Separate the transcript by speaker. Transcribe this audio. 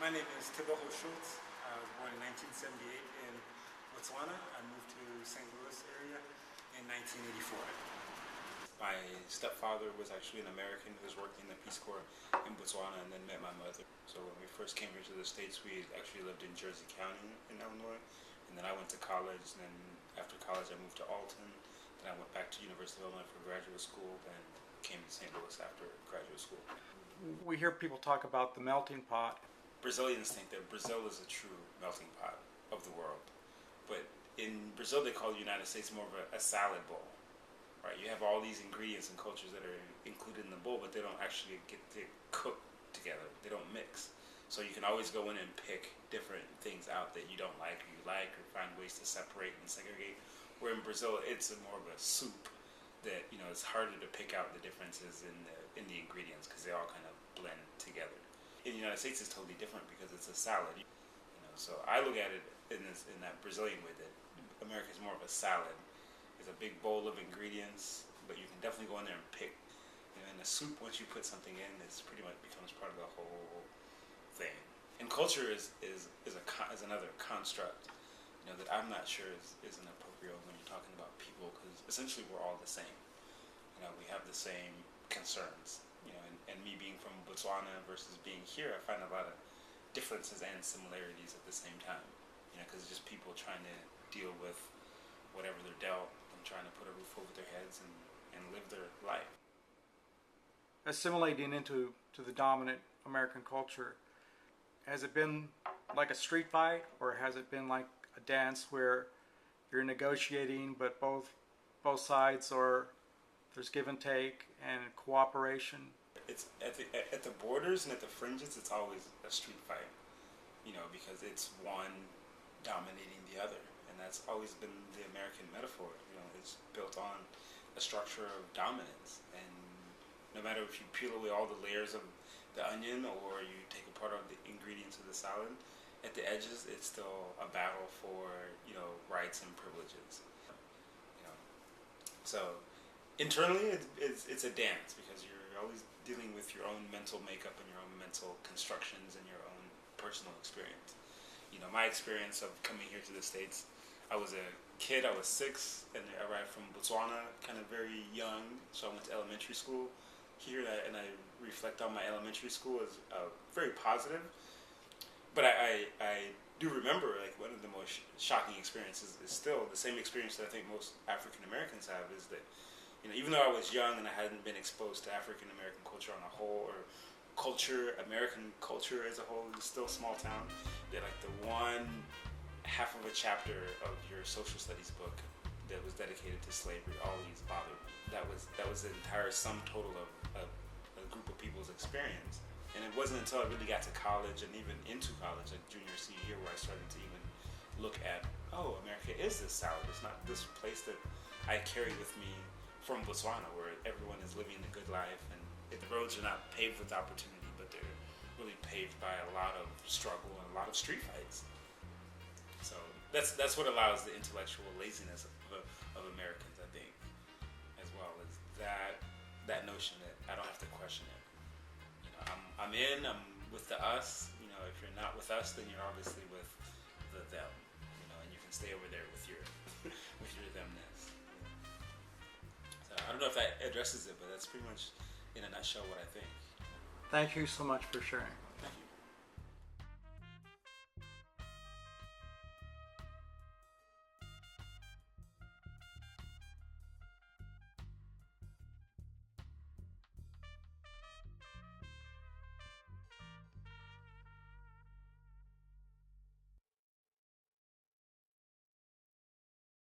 Speaker 1: My name is Teboho Schultz. I was born in 1978 in Botswana. I moved to St. Louis area in 1984. My stepfather was actually an American who was working in the Peace Corps in Botswana and then met my mother. So when we first came here to the States, we actually lived in Jersey County in Illinois. And then I went to college, and then after college I moved to Alton. Then I went back to University of Illinois for graduate school and came to St. Louis after graduate school.
Speaker 2: We hear people talk about the melting pot.
Speaker 1: Brazilians think that Brazil is a true melting pot of the world. But in Brazil, they call the United States more of a salad bowl. Right? You have all these ingredients and cultures that are included in the bowl, but they don't actually get to cook together. They don't mix. So you can always go in and pick different things out that you don't like or you like, or find ways to separate and segregate. Where in Brazil, it's more of a soup that, it's harder to pick out the differences in the ingredients because they all kind of blend together. In the United States, it's totally different because it's a salad. So I look at it in that Brazilian way, that America is more of a salad. It's a big bowl of ingredients, but you can definitely go in there and pick. In the soup, once you put something in, it's pretty much becomes part of the whole thing. And culture is another construct, that I'm not sure is an appropriate when you're talking about people, because essentially we're all the same. We have the same concerns. And me being from Botswana versus being here, I find a lot of differences and similarities at the same time. Because it's just people trying to deal with whatever they're dealt and trying to put a roof over their heads and live their life.
Speaker 2: Assimilating into the dominant American culture, has it been like a street fight, or has it been like a dance where you're negotiating, but both sides, or there's give and take and cooperation?
Speaker 1: It's at the borders and at the fringes, it's always a street fight, because it's one dominating the other, and that's always been the American metaphor. It's built on a structure of dominance, and no matter if you peel away all the layers of the onion or you take apart all the ingredients of the salad, at the edges, it's still a battle for rights and privileges. So internally, it's a dance, because you're always dealing with your own mental makeup and your own mental constructions and your own personal experience. My experience of coming here to the States, I was a kid, I was 6, and I arrived from Botswana kind of very young, so I went to elementary school here, and I reflect on my elementary school as very positive. But I do remember, one of the most shocking experiences is still the same experience that I think most African Americans have, is that even though I was young and I hadn't been exposed to African American culture on a whole, or American culture as a whole, it was still a small town, that the one half of a chapter of your social studies book that was dedicated to slavery always bothered me. That was the entire sum total of a group of people's experience. And it wasn't until I really got to college, and even into college, like junior, senior year, where I started to even look at, America is this salad. It's not this place that I carry with me from Botswana, where everyone is living a good life, and the roads are not paved with opportunity, but they're really paved by a lot of struggle and a lot of street fights. So that's what allows the intellectual laziness of Americans, I think, as well, is that notion that I don't have to question it. I'm with the us. If you're not with us, then you're obviously with the them. And you can stay over there with your with your themness. So I don't know if that addresses it, but that's pretty much in a nutshell what I think.
Speaker 2: Thank you so much for sharing.